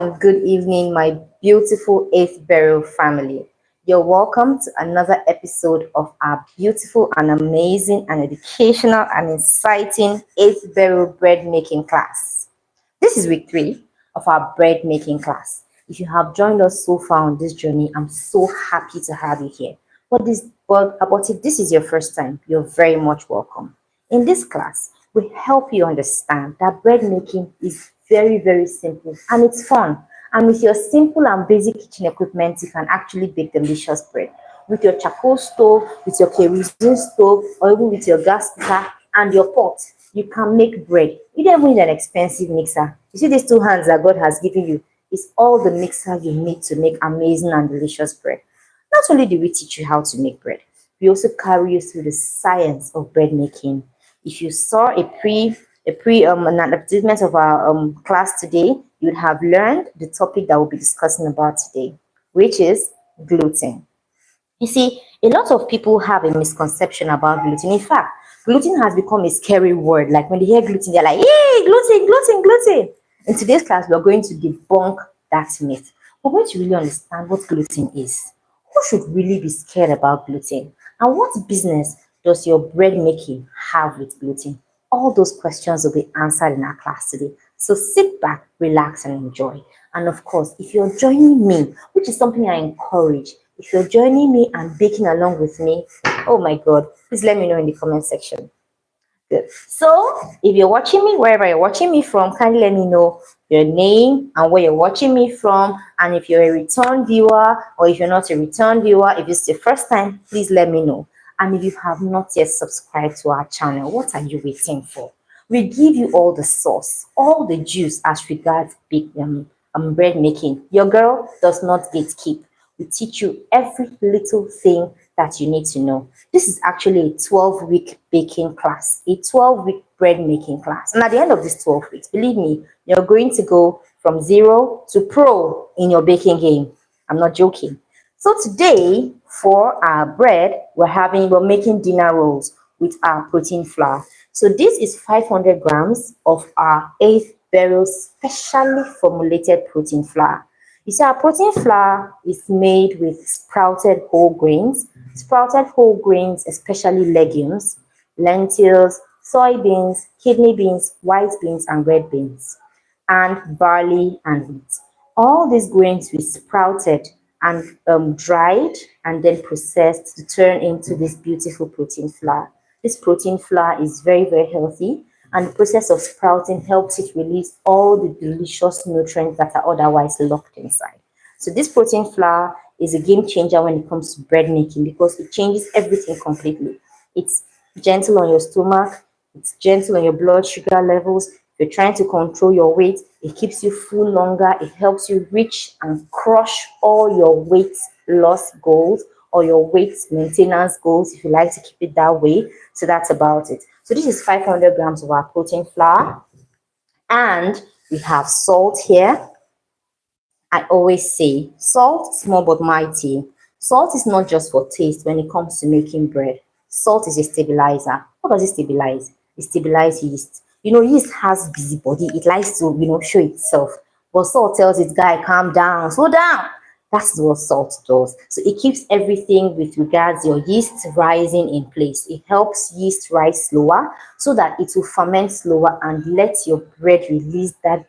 Good evening, my beautiful eighth burial family. You're welcome to another episode of our beautiful and amazing and educational and exciting eighth burial bread making class. This is week 3 of our bread making class. If you have joined us so far on this journey, I'm so happy to have you here. But if this is your first time, you're very much welcome. In this class, we help you understand that bread making is very, very simple and it's fun. And with your simple and basic kitchen equipment, you can actually bake delicious bread. With your charcoal stove, with your kerosene stove, or even with your gas cooker and your pot, you can make bread. You don't even need an expensive mixer. You see these two hands that God has given you, it's all the mixer you need to make amazing and delicious bread. Not only do we teach you how to make bread, we also carry you through the science of bread making. If you saw an advertisement of our class today, you would have learned the topic that we'll be discussing about today, which is gluten. You see, a lot of people have a misconception about gluten. In fact, gluten has become a scary word. Like when they hear gluten, they're like, "Hey, gluten, gluten, gluten." In today's class, we're going to debunk that myth. We're going to really understand what gluten is. Who should really be scared about gluten? And what business does your bread making have with gluten? All those questions will be answered in our class today. So sit back, relax, and enjoy. And of course, if you're joining me, which is something I encourage, if you're joining me and baking along with me, oh my God, please let me know in the comment section. Good. So, if you're watching me, wherever you're watching me from, kindly let me know your name and where you're watching me from. And if you're a return viewer or if you're not a return viewer, if it's the first time, please let me know. And if you have not yet subscribed to our channel, what are you waiting for? We give you all the sauce, all the juice as regards big bread making. Your girl does not gatekeep. We teach you every little thing that you need to know. This is actually a 12-week baking class, a 12-week bread making class. And at the end of this 12 weeks, believe me, you're going to go from zero to pro in your baking game. I'm not joking. So today, for our bread, we're making dinner rolls with our protein flour. So this is 500 grams of our eighth burial specially formulated protein flour. You see, our protein flour is made with sprouted whole grains, especially legumes, lentils, soybeans, kidney beans, white beans, and red beans, and barley and wheat. All these grains we sprouted and dried and then processed to turn into this beautiful protein flour. This protein flour is very, very healthy, and the process of sprouting helps it release all the delicious nutrients that are otherwise locked inside. So this protein flour is a game changer when it comes to bread making because it changes everything completely. It's gentle on your stomach, it's gentle on your blood sugar levels. If you're trying to control your weight, it keeps you full longer. It helps you reach and crush all your weight loss goals or your weight maintenance goals if you like to keep it that way. So that's about it. So this is 500 grams of our protein flour, and we have salt here. I always say salt, small but mighty. Salt is not just for taste when it comes to making bread. Salt is a stabilizer. What does it stabilize? It stabilizes yeast. You know, yeast has busybody. It likes to, show itself. But salt tells its guy, calm down, slow down. That's what salt does. So it keeps everything with regards your yeast rising in place. It helps yeast rise slower so that it will ferment slower and let your bread release that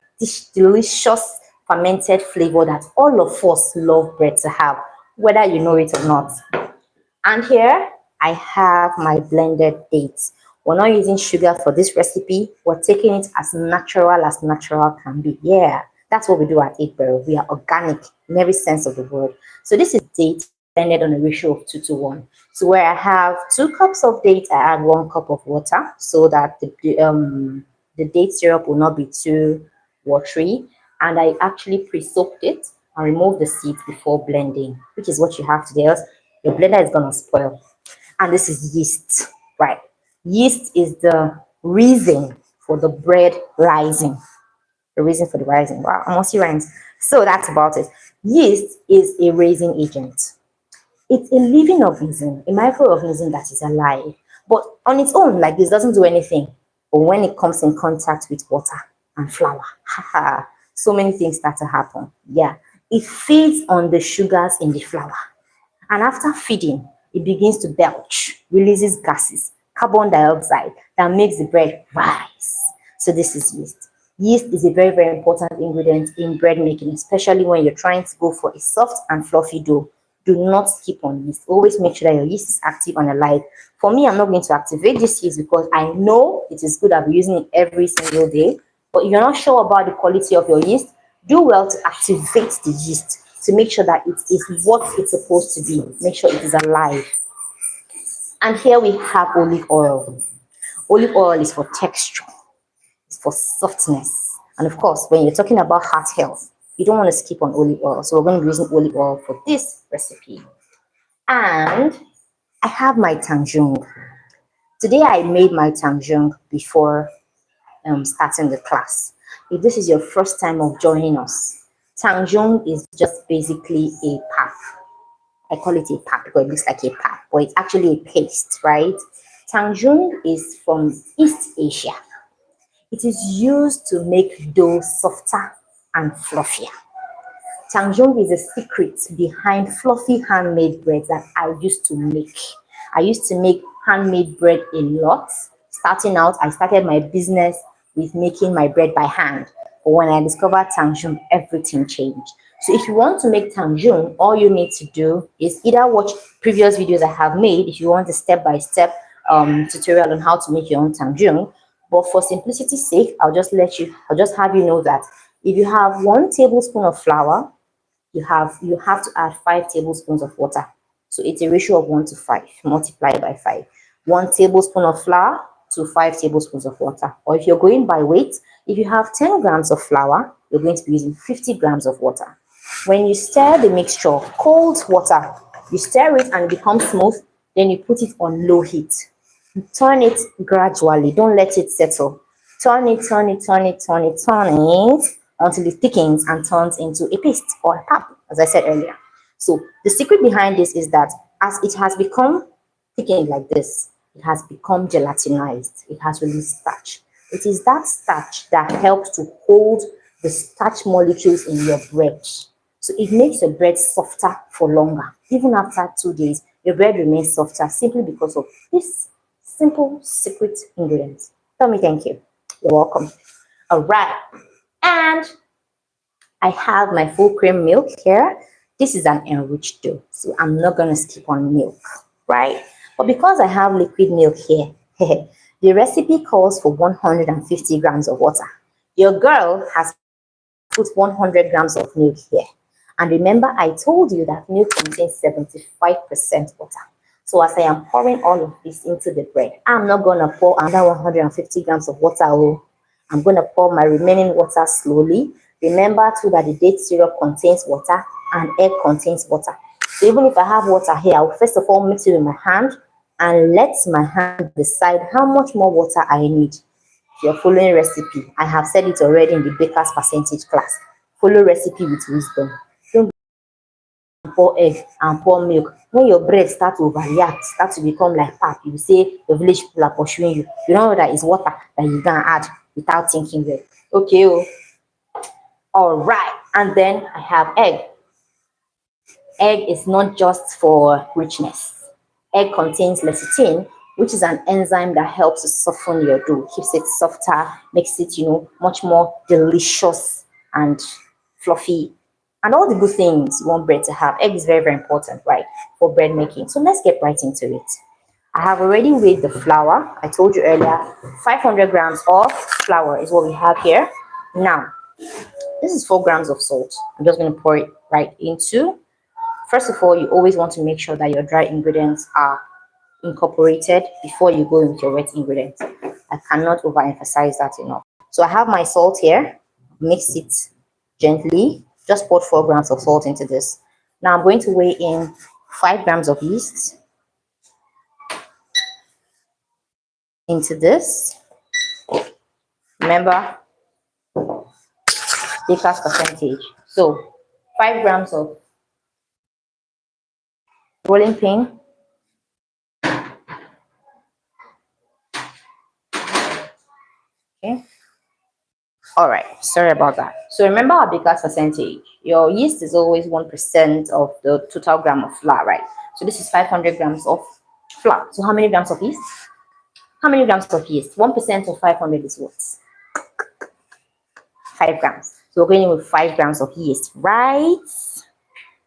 delicious fermented flavor that all of us love bread to have, whether you know it or not. And here I have my blended dates. We're not using sugar for this recipe. We're taking it as natural can be. Yeah, that's what we do at 8 Barrel. We are organic in every sense of the word. So this is date blended on a ratio of 2 to 1. So where I have 2 cups of date, I add 1 cup of water so that the date syrup will not be too watery. And I actually pre-soaked it and removed the seeds before blending, which is what you have to do, else your blender is going to spoil. And this is yeast, right? Yeast is the reason for the bread rising. The reason for the rising. Wow, almost rhymes. So that's about it. Yeast is a raising agent. It's a living organism, a microorganism that is alive. But on its own, like this, doesn't do anything. But when it comes in contact with water and flour, So many things start to happen. Yeah, it feeds on the sugars in the flour. And after feeding, it begins to belch, releases gases, carbon dioxide that makes the bread rise. So this is yeast. Yeast is a very, very important ingredient in bread making, especially when you're trying to go for a soft and fluffy dough. Do not skip on yeast. Always make sure that your yeast is active and alive. For me, I'm not going to activate this yeast because I know it is good. I'll be using it every single day. But if you're not sure about the quality of your yeast, do well to activate the yeast to make sure that it is what it's supposed to be. Make sure it is alive. And here we have olive oil. Olive oil is for texture, it's for softness. And of course, when you're talking about heart health, you don't want to skip on olive oil. So we're going to be using olive oil for this recipe. And I have my tanjung. Today I made my tanjung before starting the class. If this is your first time of joining us, tanjung is just basically a pap. I call it a pap because it looks like a pap, but it's actually a paste, right? Tanjung is from East Asia. It is used to make dough softer and fluffier. Tangjong is a secret behind fluffy handmade bread that I used to make. I used to make handmade bread a lot. Starting out, I started my business with making my bread by hand. But when I discovered Tangjong, everything changed. So if you want to make Tangjong, all you need to do is either watch previous videos I have made if you want a step-by-step tutorial on how to make your own Tangjong. But for simplicity's sake, I'll just have you know that if you have 1 tablespoon of flour, you have to add 5 tablespoons of water. So it's a ratio of 1 to 5 multiplied by 5. 1 tablespoon of flour to 5 tablespoons of water. Or if you're going by weight, if you have 10 grams of flour, you're going to be using 50 grams of water. When you stir the mixture, cold water, you stir it and it becomes smooth, then you put it on low heat. Turn it gradually, don't let it settle. Turn it, turn it, turn it, turn it, turn it until it thickens and turns into a paste or a pap, as I said earlier. So the secret behind this is that as it has become thickened like this, it has become gelatinized. It has released starch. It is that starch that helps to hold the starch molecules in your bread. So it makes your bread softer for longer. Even after 2 days, your bread remains softer simply because of this simple secret ingredient. Tell me thank you. You're welcome. All right. And I have my full cream milk here. This is an enriched dough, so I'm not going to skip on milk, right? But because I have liquid milk here, the recipe calls for 150 grams of water. Your girl has put 100 grams of milk here. And remember, I told you that milk contains 75% water. So as I am pouring all of this into the bread, I'm not going to pour another 150 grams of water. Oh, I'm going to pour my remaining water slowly. Remember too that the date syrup contains water and egg contains water. So even if I have water here, I'll first of all mix it with my hand and let my hand decide how much more water I need. If you're following recipe, I have said it already in the baker's percentage class. Follow recipe with wisdom. Don't pour egg and pour milk. When your bread start to overreact, start to become like pap, you say the village people are pursuing you. You don't know that it's water that you can add without thinking well. Okay, oh. All right. And then I have egg. Egg is not just for richness. Egg contains lecithin, which is an enzyme that helps to soften your dough, keeps it softer, makes it, much more delicious and fluffy, and all the good things you want bread to have. Egg is very, very important, right, for bread making. So let's get right into it. I have already weighed the flour. I told you earlier, 500 grams of flour is what we have here. Now, this is 4 grams of salt. I'm just going to pour it right into. First of all, you always want to make sure that your dry ingredients are incorporated before you go with your wet ingredients. I cannot overemphasize that enough. So I have my salt here. Mix it gently. Just pour 4 grams of salt into this. Now I'm going to weigh in 5 grams of yeast into this. Remember, baker's percentage. So 5 grams of rolling pin. Okay. All right, sorry about that. So remember our baker's percentage. Your yeast is always 1% of the total gram of flour, right? So this is 500 grams of flour. So how many grams of yeast? How many grams of yeast? 1% of 500 is what? 5 grams. So we're going in with 5 grams of yeast, right?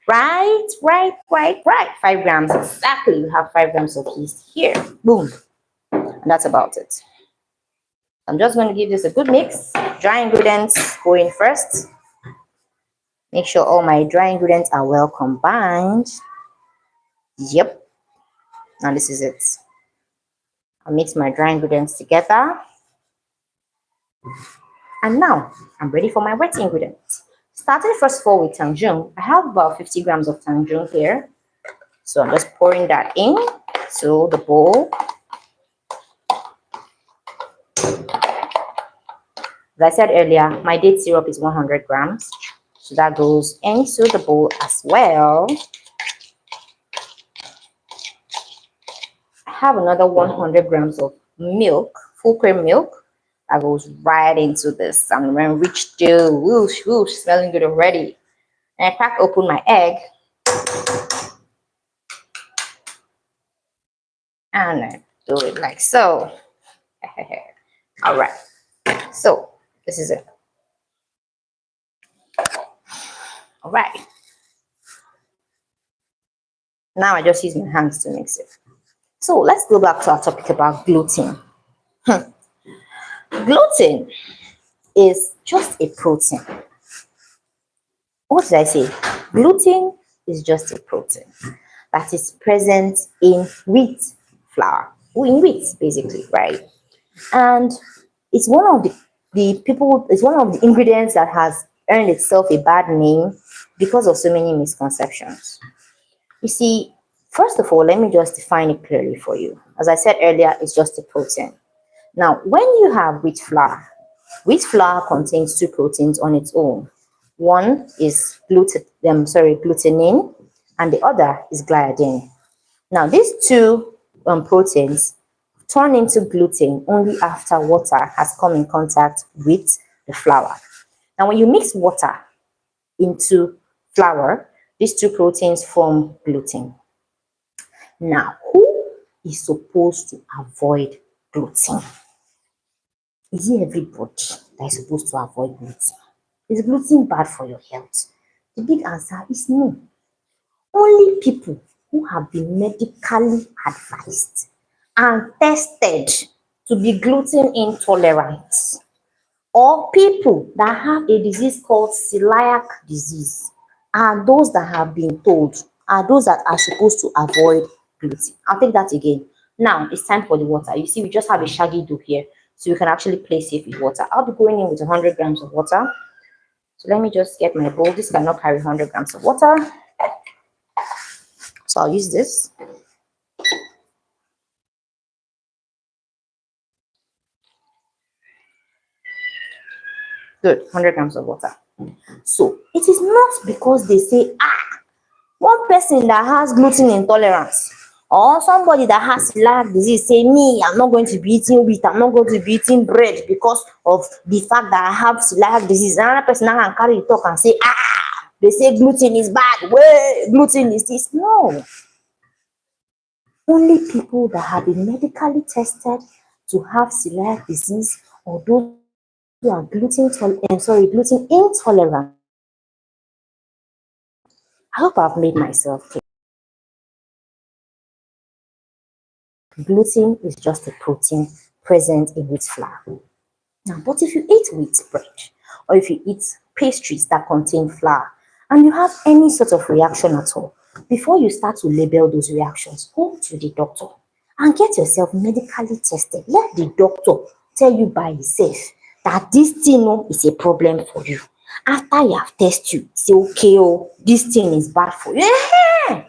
Right. 5 grams exactly. We have 5 grams of yeast here. Boom. And that's about it. I'm just going to give this a good mix. Dry ingredients go in first. Make sure all my dry ingredients are well combined. Yep. Now this is it. I'll mix my dry ingredients together. And now I'm ready for my wet ingredients. Starting first of all with tangerine. I have about 50 grams of tangerine here. So I'm just pouring that in to the bowl. As I said earlier, my date syrup is 100 grams. So that goes into the bowl as well. I have another 100 grams of milk, full cream milk, that goes right into this. I'm going to reach to, whoosh, whoosh, smelling good already. And I crack open my egg. And I do it like so. All right. So this is it. All right. Now I just use my hands to mix it. So let's go back to our topic about gluten. Gluten is just a protein. What did I say? Gluten is just a protein that is present in wheat flour, or in wheat basically, right? And it's one of it's one of the ingredients that has earned itself a bad name because of so many misconceptions. You see, first of all, let me just define it clearly for you. As I said earlier, it's just a protein. Now, when you have wheat flour contains two proteins on its own. One is glutenin, and the other is gliadin. Now, these two proteins turn into gluten only after water has come in contact with the flour. Now, when you mix water into flour, these two proteins form gluten. Now, who is supposed to avoid gluten? Is it everybody that is supposed to avoid gluten? Is gluten bad for your health? The big answer is no. Only people who have been medically advised and tested to be gluten intolerant, or people that have a disease called celiac disease, are those that have been told, are those that are supposed to avoid gluten. I'll take that again. Now it's time for the water. You see, we just have a shaggy dough here, so you can actually place it with water. I'll be going in with 100 grams of water. So let me just get my bowl. This cannot carry 100 grams of water, so I'll use this. Good, 100 grams of water. So it is not because they say, one person that has gluten intolerance or somebody that has celiac disease say, me, I'm not going to be eating wheat, I'm not going to be eating bread because of the fact that I have celiac disease. Another person now can carry the talk and say, they say gluten is bad, well, gluten is this. No. Only people that have been medically tested to have celiac disease, or those who are gluten intolerant. I hope I've made myself clear. Gluten is just a protein present in wheat flour. Now, but if you eat wheat bread, or if you eat pastries that contain flour, and you have any sort of reaction at all, before you start to label those reactions, go to the doctor and get yourself medically tested. Let the doctor tell you by himself that this thing is a problem for you. After you have tested you, say, okay, this thing is bad for you. Then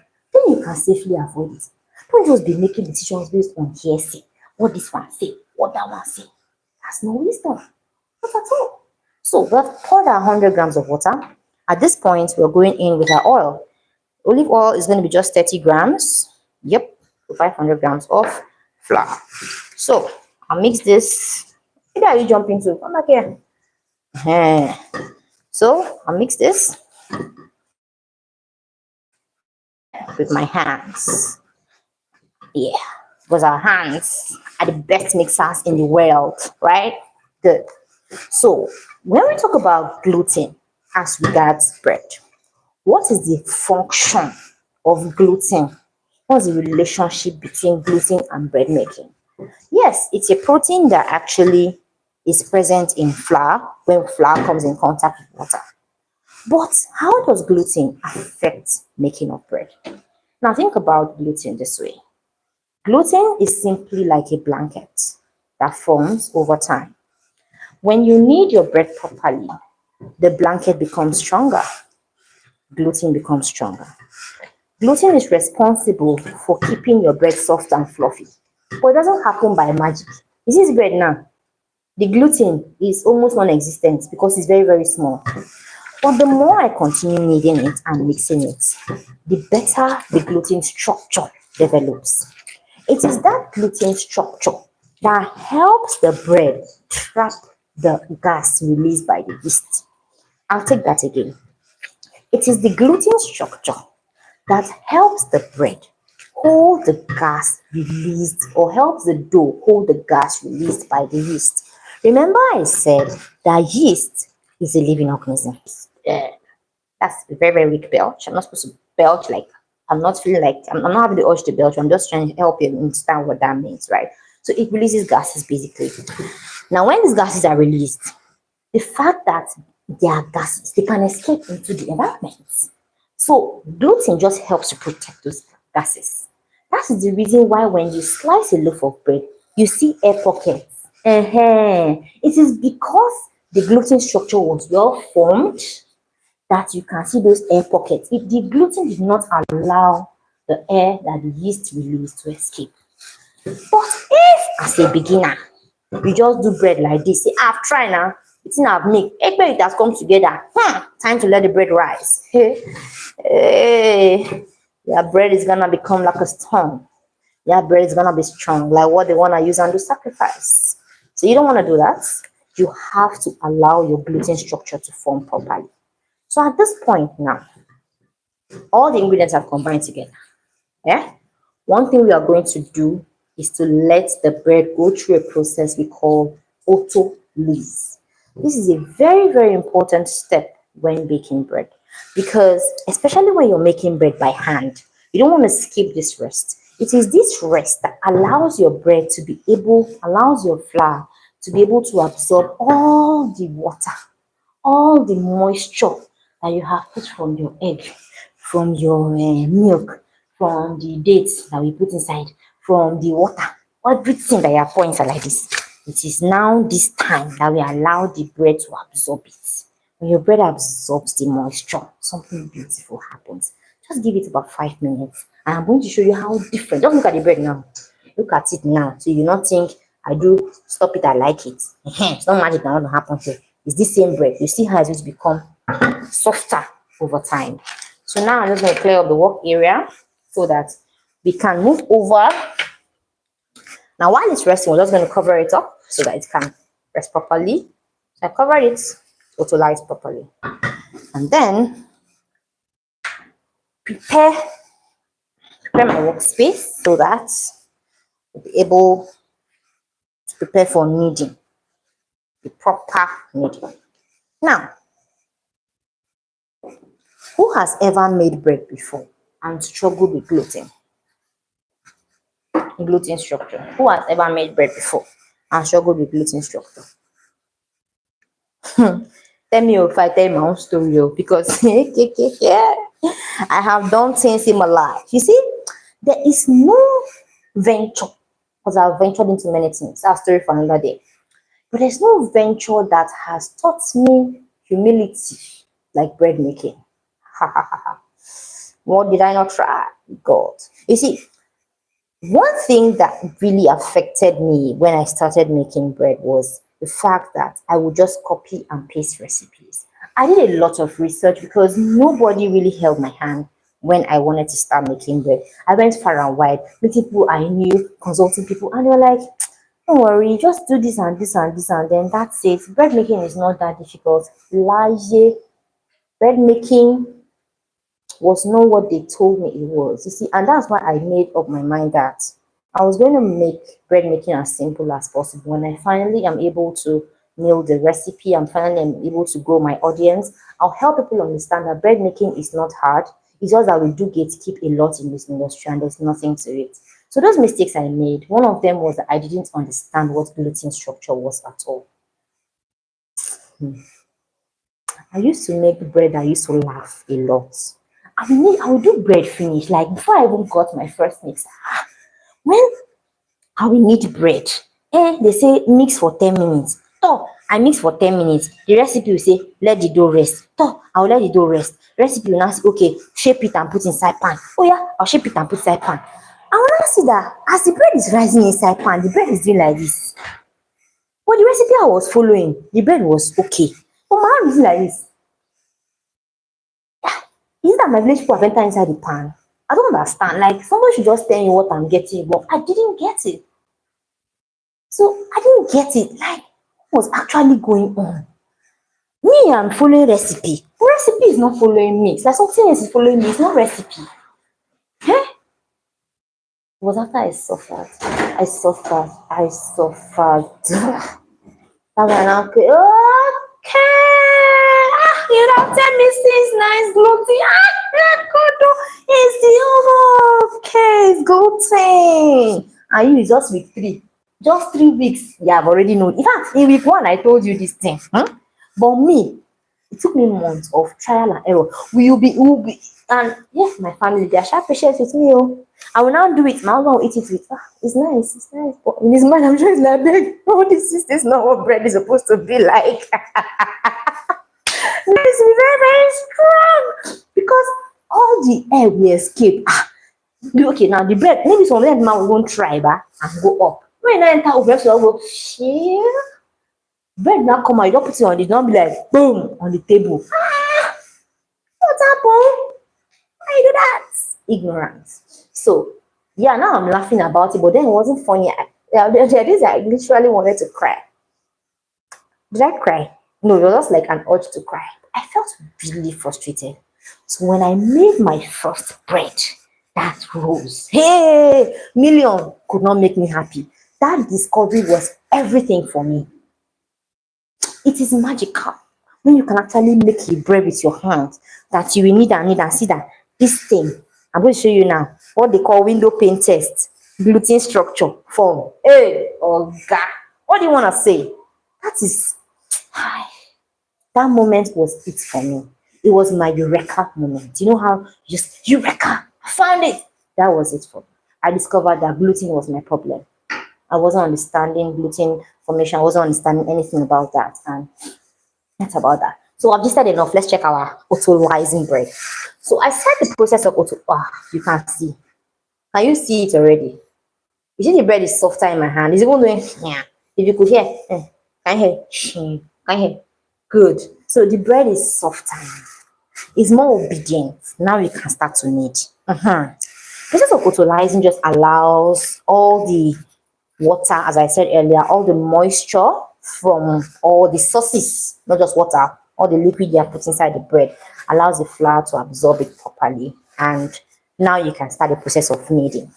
you can safely avoid it. Don't just be making decisions based on hearsay. What this one say, what that one say. That's no wisdom. Not at all. So we've poured our 100 grams of water. At this point, we're going in with our oil. Olive oil is going to be just 30 grams. Yep, 500 grams of flour. So I'll mix this. Where are you jumping to? Come back here. Eh. So I'll mix this with my hands. Yeah, because our hands are the best mixers in the world, right? Good. So when we talk about gluten as regards bread, what is the function of gluten? What's the relationship between gluten and bread making? Yes, it's a protein that actually is present in flour when flour comes in contact with water. But how does gluten affect making of bread? Now think about gluten this way. Gluten is simply like a blanket that forms over time. When you knead your bread properly, the blanket becomes stronger, gluten becomes stronger. Gluten is responsible for keeping your bread soft and fluffy, but it doesn't happen by magic. You see this bread now? The gluten is almost non-existent because it's very, very small. But the more I continue kneading it and mixing it, the better the gluten structure develops. It is that gluten structure that helps the bread trap the gas released by the yeast. I'll take that again. It is the gluten structure that helps the bread hold the gas released, or helps the dough hold the gas released by the yeast. Remember, I said that yeast is a living organism. That's a very, very weak belch. I'm not supposed to belch like I'm not feeling like I'm not having the urge to belch. I'm just trying to help you understand what that means, right? So it releases gases basically. Now, when these gases are released, the fact that they are gases, they can escape into the environment. So gluten just helps to protect those gases. That is the reason why when you slice a loaf of bread, you see air pockets. It is because the gluten structure was well formed that you can see those air pockets. If the gluten did not allow the air that the yeast released to escape. But if, as a beginner, you just do bread like this, say, I've tried now, it's in I've made, it has come together. Time to let the bread rise. Hey, your bread is gonna become like a stone. Your bread is gonna be strong, like what they wanna use and do sacrifice. So you don't wanna do that. You have to allow your gluten structure to form properly. So at this point now, all the ingredients have combined together. Yeah. One thing we are going to do is to let the bread go through a process we call autolysis. This is a very, very important step when baking bread, because especially when you're making bread by hand, you don't want to skip this rest. It is this rest that allows your bread to be able, allows your flour to be able to absorb all the water, all the moisture that you have put from your egg, from your milk, from the dates that we put inside, from the water, everything that you are pouring inside like this. It is now this time that we allow the bread to absorb it. When your bread absorbs the moisture, something beautiful happens. Just give it about 5 minutes, and I'm going to show you how different. Just look at the bread now. Look at it now. So you not think I do stop it, I like it. It's not magic that will happen here. It's this same bread. You see how it's going to become softer over time. So now I'm just going to clear up the work area so that we can move over. Now while it's resting, we're just going to cover it up so that it can rest properly. So I covered it, autolyze properly. And then prepare my workspace so that we'll be able to prepare for kneading, the proper kneading. Now, who has ever made bread before and struggled with gluten structure? Who has ever made bread before and struggled with gluten structure? Tell me if I tell my own story, because I have done things similar. You see, there is no venture, because I've ventured into many things. That's a story for another day. But there's no venture that has taught me humility like bread making. What did I not try? God. You see, one thing that really affected me when I started making bread was the fact that I would just copy and paste recipes. I did a lot of research because nobody really held my hand when I wanted to start making bread. I went far and wide, meeting people I knew, consulting people, and they were like, Don't worry, just do this and this and this, and then that's it. Bread making is not that difficult. Lie, bread making was not what they told me it was. You see, and that's why I made up my mind that I was going to make bread making as simple as possible. When I finally am able to nail the recipe, I'm finally able to grow my audience, I'll help people understand that bread making is not hard. It's just that we do gatekeep a lot in this industry and there's nothing to it. So those mistakes I made, one of them was that I didn't understand what gluten structure was at all. I used to make bread. I used to laugh a lot. I would do bread finish. Like before I even got my first mix, when I will need bread, they say mix for 10 minutes. So I mix for 10 minutes. The recipe will say let the dough rest. So I will let the dough rest. Recipe will now say okay, shape it and put inside pan. Oh yeah, I'll shape it and put inside pan. I will now see that as the bread is rising inside pan, the bread is doing like this. But the recipe I was following, the bread was okay. But my hand is doing like this. Is it that my village people have entered inside the pan? I don't understand. Like someone should just tell me what I'm getting, but I didn't get it. So I didn't get it. Like what was actually going on? Me, I'm following recipe. Recipe is not following me. It's like something else is following me. It's not recipe. Eh? It was after I suffered. I suffered. That's when I now okay. You don't tell me since nice gluten. It's the okay, it's gluten. And you just week 3. Just 3 weeks, you have already known. In fact, in week 1, I told you this thing. But me, it took me months of trial and error. Will be, and yes, my family, they are sharp patience with me. Oh, I will now do it. My husband will eat it with, it's nice, it's nice. But in his mind, I'm just like, oh, this is not what bread is supposed to be like. It needs to be very, very strong because all the air will escape. Okay, now the bread, maybe some of them man won't try back and go up. When I enter over, so I go, share. Bread now come out, you don't put it on it, don't be like boom on the table. What happened? Why you do that? Ignorance. So yeah, now I'm laughing about it, but then it wasn't funny. There days I literally wanted to cry. Did I cry? No, it was just like an urge to cry. I felt really frustrated. So when I made my first bread, that rose, hey, million could not make me happy. That discovery was everything for me. It is magical when you can actually make a bread with your hands that you will need and see that this thing, I'm going to show you now what they call window pane test, gluten structure, form. Hey, oh God, what do you want to say? That is, that moment was it for me. It was my eureka moment. You know how just eureka, I found it. That was it for me. I discovered that gluten was my problem. I wasn't understanding gluten formation. I wasn't understanding anything about that. And that's about that. So I've just said enough. Let's check our auto-rising bread. So I said the process of auto. You can't see. Can you see it already? You see the bread is softer in my hand. It's even doing yeah. If you could hear, can you hear? Can you hear? Good. So the bread is softer. It's more obedient. Now you can start to knead. Process of auto-rising just allows all the water, as I said earlier, all the moisture from all the sources, not just water, all the liquid you are put inside the bread, allows the flour to absorb it properly. And now you can start the process of kneading.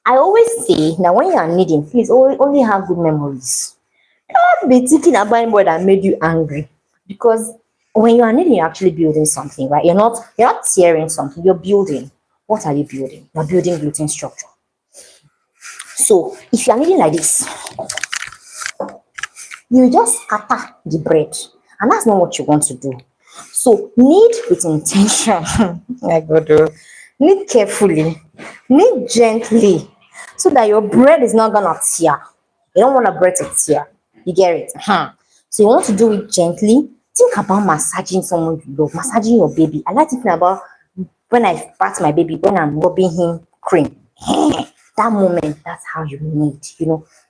I always say that when you are kneading, please only have good memories. Don't be thinking about what that made you angry. Because when you are kneading, you're actually building something, right? You're not tearing something, you're building. What are you building? You're building gluten structure. So if you are kneading like this, you just scatter the bread, and that's not what you want to do. So knead with intention. My God, knead carefully, knead gently, so that your bread is not gonna tear. You don't want a bread to tear. You get it? So you want to do it gently. Think about massaging someone you love, massaging your baby. I like thinking about when I pat my baby, when I'm rubbing him cream. That moment, that's how you knead,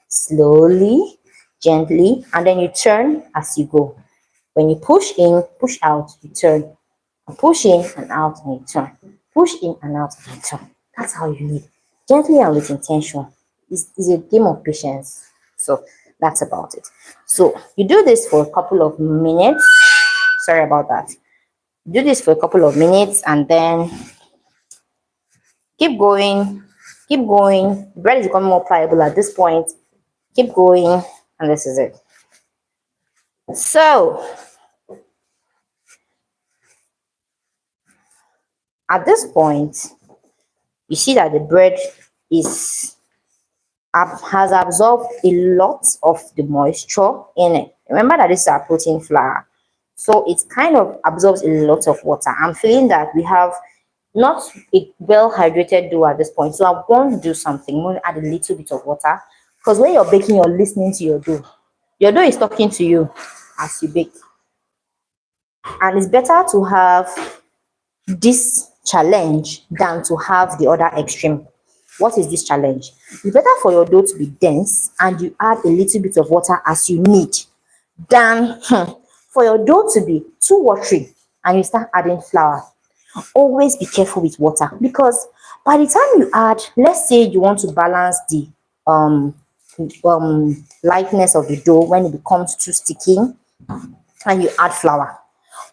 slowly, gently, and then you turn as you go. When you push in, push out, you turn. And push in and out, and you turn. Push in and out, and you turn. That's how you knead. Gently and with intention. is a game of patience. So that's about it. So you do this for a couple of minutes. Sorry about that. Do this for a couple of minutes and then keep going, keep going. The bread is becoming more pliable at this point. Keep going, and this is it. So at this point, you see that the bread is has absorbed a lot of the moisture in it. Remember that this is our protein flour, so it kind of absorbs a lot of water. I'm feeling that we have not a well hydrated dough at this point, so I want to do something. I'm going to add a little bit of water, because when you're baking, you're listening to your dough. Your dough is talking to you as you bake, and it's better to have this challenge than to have the other extreme. What is this challenge? It's better for your dough to be dense and you add a little bit of water as you need than for your dough to be too watery and you start adding flour. Always be careful with water, because by the time you add, let's say you want to balance the um lightness of the dough when it becomes too sticky and you add flour.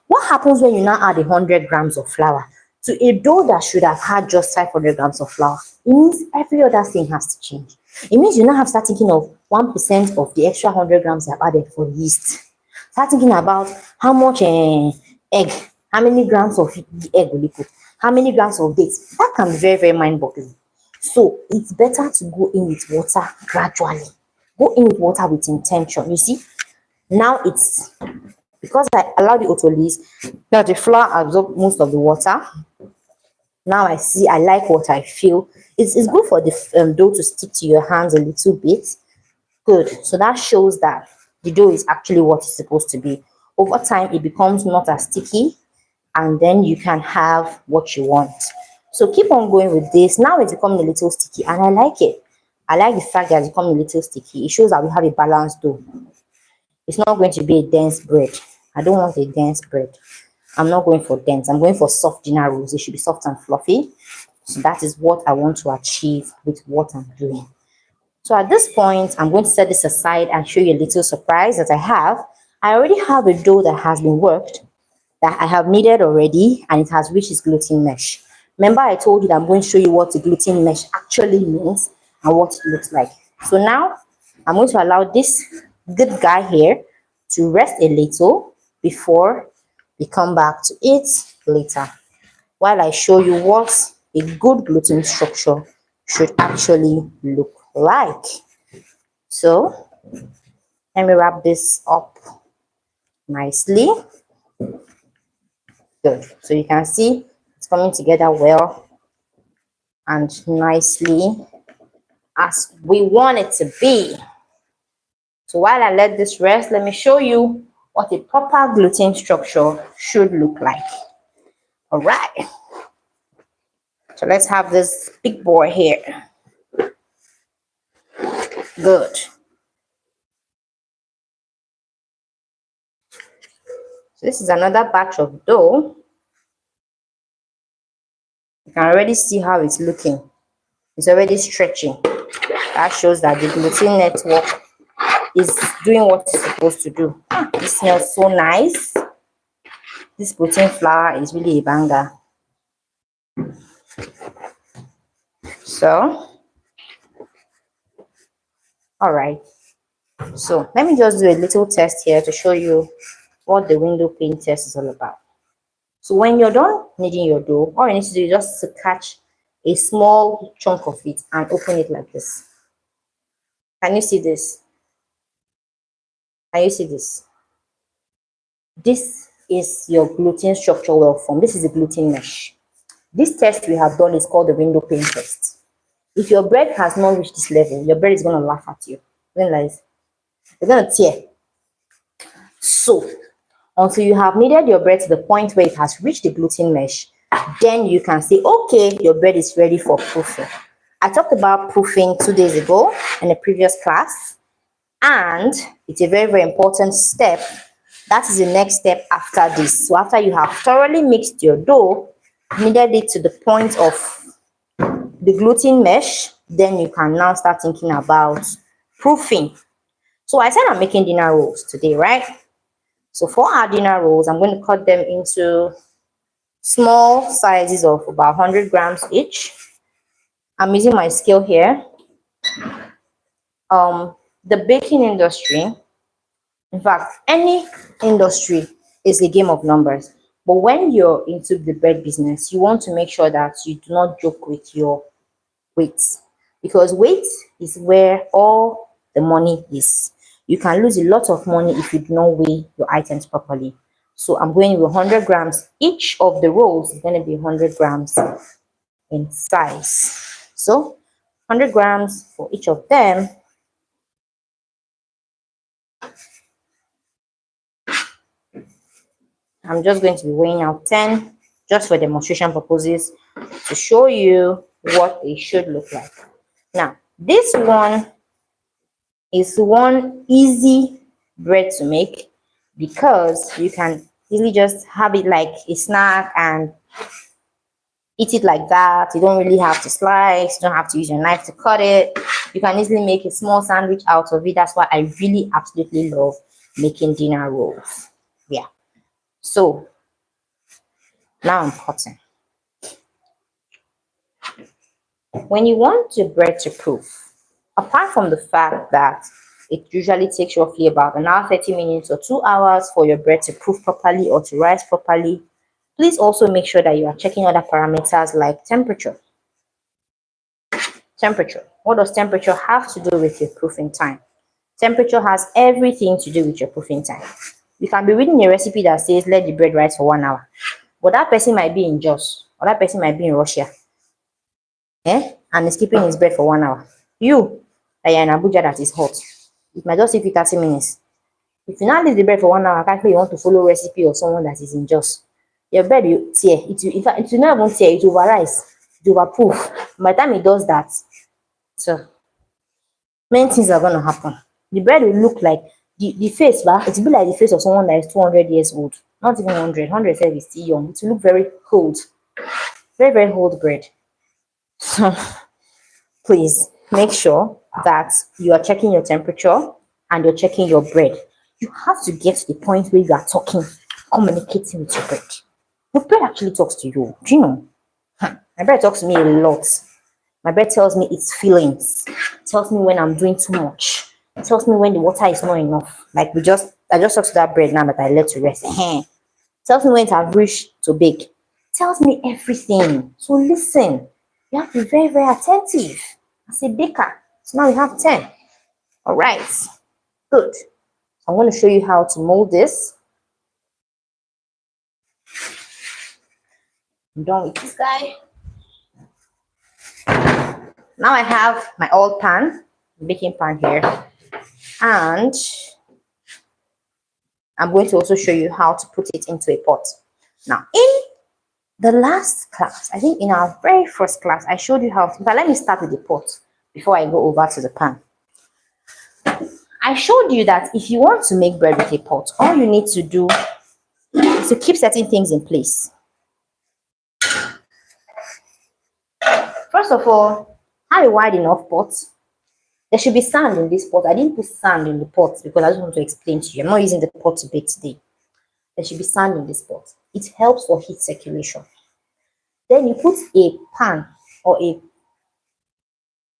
What happens when you now add 100 grams of flour to a dough that should have had just 500 grams of flour? It means every other thing has to change. It means you now have to start thinking of 1% of the extra 100 grams you have added for yeast. Start thinking about how much egg, how many grams of the egg will you put, how many grams of dates. That can be very, very mind-boggling. So it's better to go in with water gradually. Go in with water with intention. You see, now it's because I allow the autolyse that the flour absorb most of the water. Now I see, I like what I feel. It's good for the dough to stick to your hands a little bit. Good. So that shows that the dough is actually what it's supposed to be. Over time, it becomes not as sticky, and then you can have what you want. So keep on going with this. Now it's becoming a little sticky, and I like it. I like the fact that it's becoming a little sticky. It shows that we have a balanced dough. It's not going to be a dense bread. I don't want a dense bread. I'm not going for dense. I'm going for soft dinner rolls. It should be soft and fluffy. So that is what I want to achieve with what I'm doing. So at this point, I'm going to set this aside and show you a little surprise that I have. I already have a dough that has been worked, that I have kneaded already, and it has reached its gluten mesh. Remember, I told you that I'm going to show you what the gluten mesh actually means and what it looks like. So now I'm going to allow this good guy here to rest a little before we come back to it later, while I show you what a good gluten structure should actually look like. So let me wrap this up nicely. Good. So you can see it's coming together well and nicely as we want it to be. So while I let this rest, let me show you what a proper gluten structure should look like. All right. So let's have this big boy here. Good. So this is another batch of dough. You can already see how it's looking. It's already stretching. That shows that the gluten network is doing what it's supposed to do. This smells so nice. This protein flour is really a banger. So, all right. So let me just do a little test here to show you what the window pane test is all about. So when you're done kneading your dough, all you need to do is just to catch a small chunk of it and open it like this. Can you see this? Can you see this? This is your gluten structure well formed. This is the gluten mesh. This test we have done is called the window pane test. If your bread has not reached this level, your bread is going to laugh at you. Realize you're going to tear. So until you have kneaded your bread to the point where it has reached the gluten mesh, then you can say, okay, your bread is ready for proofing. I talked about proofing 2 days ago in a previous class, and it's a very, very important step. That is the next step after this. So after you have thoroughly mixed your dough, kneaded it to the point of the gluten mesh, then you can now start thinking about proofing. So I said I'm making dinner rolls today, right? So for our dinner rolls, I'm going to cut them into small sizes of about 100 grams each. I'm using my scale here. The baking industry, in fact, any industry is a game of numbers. But when you're into the bread business, you want to make sure that you do not joke with your weight, because weight is where all the money is. You can lose a lot of money if you do not weigh your items properly. So I'm going with 100 grams. Each of the rolls is going to be 100 grams in size. So 100 grams for each of them. I'm just going to be weighing out 10 just for demonstration purposes to show you what they should look like. Now, this one is one easy bread to make because you can easily just have it like a snack and eat it like that. You don't really have to slice, you don't have to use your knife to cut it. You can easily make a small sandwich out of it. That's why I really absolutely love making dinner rolls. Yeah. So now I'm cutting. When you want your bread to proof, apart from the fact that it usually takes roughly about an hour, 30 minutes or 2 hours for your bread to proof properly or to rise properly, please also make sure that you are checking other parameters like temperature. Temperature. What does temperature have to do with your proofing time? Temperature has everything to do with your proofing time. You can be reading a recipe that says let the bread rise for 1 hour, but that person might be in Jos or that person might be in Russia, and is keeping his bread for 1 hour. You that you're in Abuja that is hot, it might just take you 30 minutes. If you now leave the bread for 1 hour, can't you want to follow recipe of someone that is in Jos, your bread will tear. It will, in fact, it will not even tear, it will overrise, it will overproof. By the time it does that, so many things are gonna happen. The bread will look like the face, it will be like the face of someone that is 200 years old. Not even 100. 100 is still young. It will look very old. Very, very old bread. So please make sure that you are checking your temperature and you're checking your bread. You have to get to the point where you are talking, communicating with your bread. Your bread actually talks to you. Do you know? My bread talks to me a lot. My bread tells me its feelings. It tells me when I'm doing too much. It tells me when the water is not enough. Like I just talked to that bread now that I let to rest. It tells me when it has reached to bake. It tells me everything. So listen. You have to be very, very attentive as a baker. So now we have 10. All right. Good. I'm going to show you how to mold this. I'm done with this guy. Now I have my old pan, baking pan here, and I'm going to also show you how to put it into a pot. Now, in the last class, I think in our very first class, I showed you how to, but let me start with the pot before I go over to the pan. I showed you that if you want to make bread with a pot, all you need to do is to keep certain things in place. First of all, have a wide enough pot. There should be sand in this pot. I didn't put sand in the pot because I just want to explain to you. I'm not using the pot to bake today. There should be sand in this pot. It helps for heat circulation. Then you put a pan or a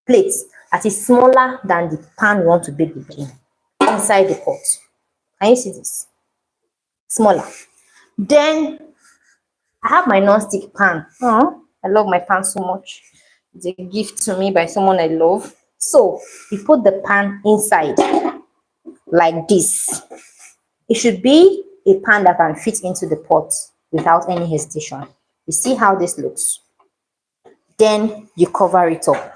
plate that is smaller than the pan you want to bake the bread in inside the pot. Can you see this? Smaller. Then I have my non-stick pan. I love my pan so much. It's a gift to me by someone I love. So you put the pan inside like this. It should be a pan that can fit into the pot without any hesitation. You see how this looks? Then you cover it up.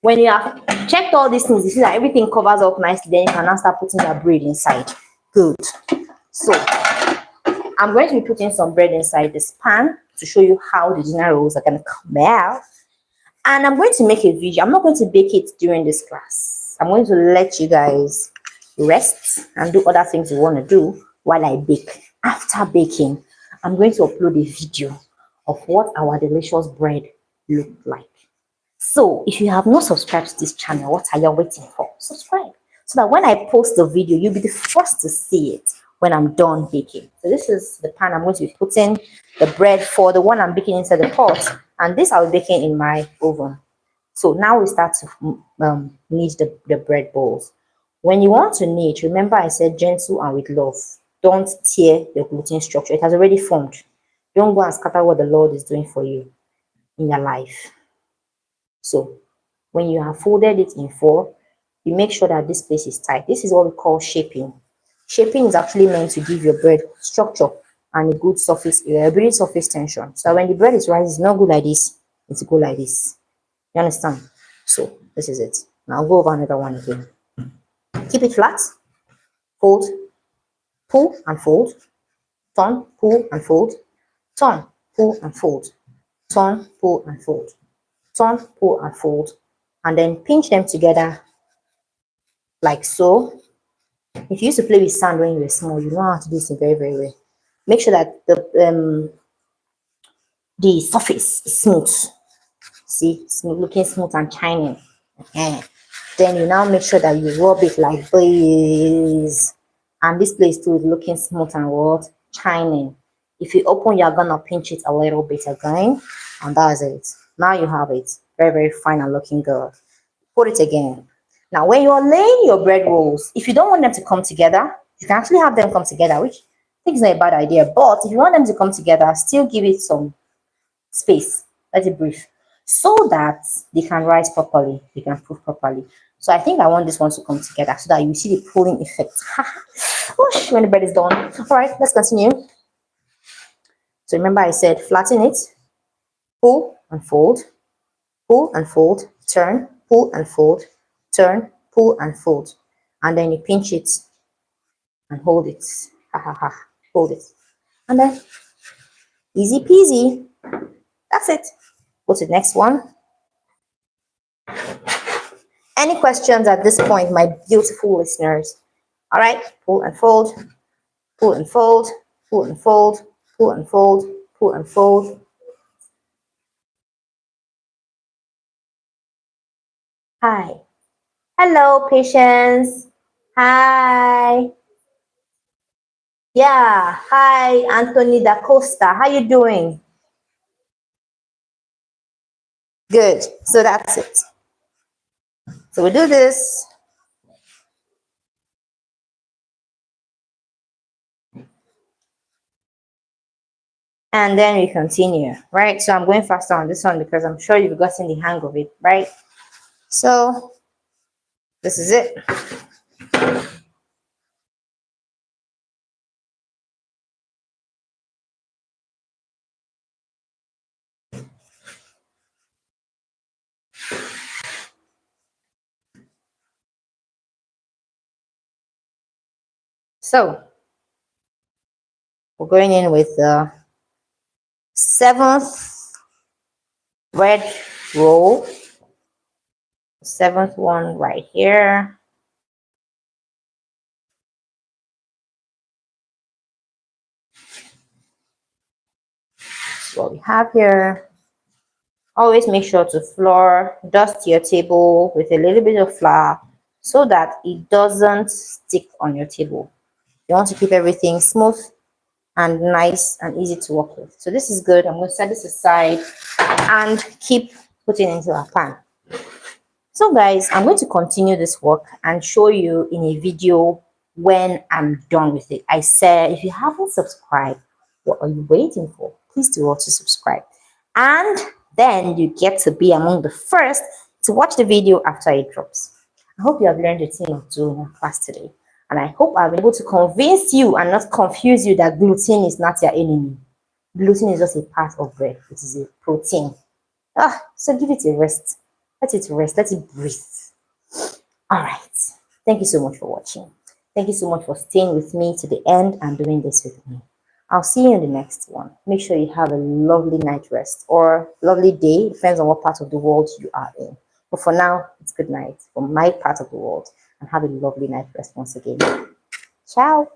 When you have checked all these things, you see that everything covers up nicely, then you can now start putting your bread inside. Good. So I'm going to be putting some bread inside this pan to show you how the dinner rolls are going to come out. And I'm going to make a video. I'm not going to bake it during this class. I'm going to let you guys rest and do other things you want to do while I bake. After baking, I'm going to upload a video of what our delicious bread looked like. So if you have not subscribed to this channel, what are you waiting for? Subscribe so that when I post the video, you'll be the first to see it when I'm done baking. So this is the pan I'm going to be putting the bread for, the one I'm baking inside the pot, and this I'll be baking in my oven. So now we start to knead the bread balls. When you want to knead, remember I said gentle and with love. Don't tear your gluten structure. It has already formed. Don't go and scatter what the Lord is doing for you in your life. So when you have folded it in four, you make sure that this place is tight. This is what we call shaping. Shaping is actually meant to give your bread structure and a good surface area, a good surface tension. So when the bread is rising, it's not good like this, it's good like this. You understand? So this is it. Now I'll go over another one again. Keep it flat, fold, pull and fold, turn, pull and fold, turn, pull and fold, turn, pull and fold, turn, pull and fold, and then pinch them together like so. If you used to play with sand when you were small, you know how to do this very, very well. Make sure that the surface is smooth. See, smooth, looking smooth and shining. Then you now make sure that you rub it like this, and this place too is looking smooth and what, shining. If you open, you're gonna pinch it a little bit again, and that's it. Now you have it very, very fine and looking good. Put it again. Now when you're laying your bread rolls, if you don't want them to come together, you can actually have them come together, which I think is not a bad idea. But if you want them to come together, still give it some space, let it breathe, so that they can rise properly, they can proof properly. So I think I want this one to come together so that you see the pulling effect. Whoosh, when the bread is done. All right, let's continue. So remember I said flatten it, pull and fold, turn, pull and fold, turn, pull and fold, and then you pinch it and hold it. Hold it, and then easy peasy. That's it. Go to the next one. Any questions at this point, my beautiful listeners? All right, pull and fold, pull and fold, pull and fold, pull and fold, pull and fold. Hi. Hello, patience. Hi. Yeah. Hi, Anthony da Costa. How you doing? Good. So that's it. So we do this. And then we continue, right? So I'm going faster on this one because I'm sure you've gotten the hang of it, right? So this is it. So we're going in with the seventh red roll, seventh one right here. That's what we have here. Always make sure to floor, dust your table with a little bit of flour so that it doesn't stick on your table. You want to keep everything smooth and nice and easy to work with. So this is good. I'm going to set this aside and keep putting into our pan. So guys, I'm going to continue this work and show you in a video when I'm done with it. I said, if you haven't subscribed, what are you waiting for? Please do also subscribe. And then you get to be among the first to watch the video after it drops. I hope you have learned a thing or two in our class today. And I hope I've been able to convince you and not confuse you that gluten is not your enemy. Gluten is just a part of bread. It is a protein. So give it a rest. Let it rest. Let it breathe. All right. Thank you so much for watching. Thank you so much for staying with me to the end and doing this with me. I'll see you in the next one. Make sure you have a lovely night rest or lovely day. Depends on what part of the world you are in. But for now, it's good night from my part of the world. And have a lovely night rest once again. Ciao.